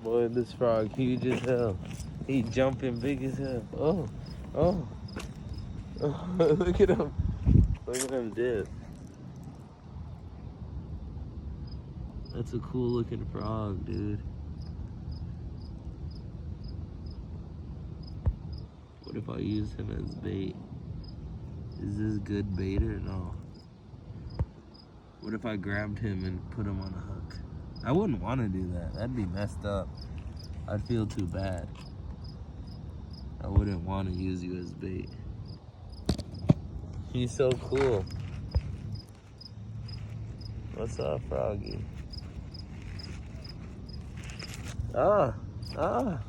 Boy, this frog huge as hell. He jumping big as hell. Oh, oh, oh. Look at him. Look at him dip. That's a cool looking frog, dude. What if I use him as bait? Is this good bait or no? What if I grabbed him and put him on a hook? I wouldn't want to do that. That'd be messed up. I'd feel too bad. I wouldn't want to use you as bait. He's so cool. What's up, Froggy? Ah, ah.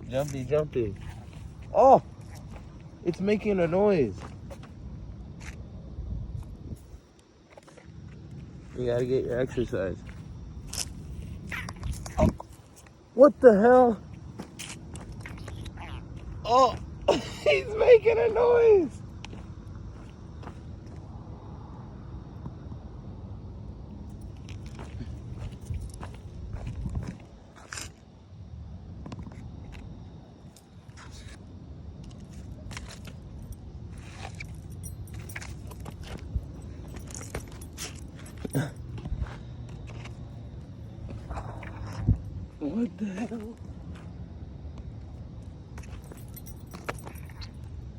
Jumpy, jumpy. Oh, it's making a noise. You gotta get your exercise. Oh, what the hell? Oh, he's making a noise. What the hell?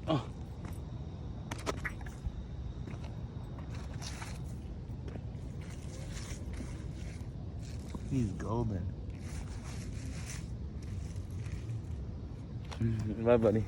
Oh. He's golden. Bye, buddy.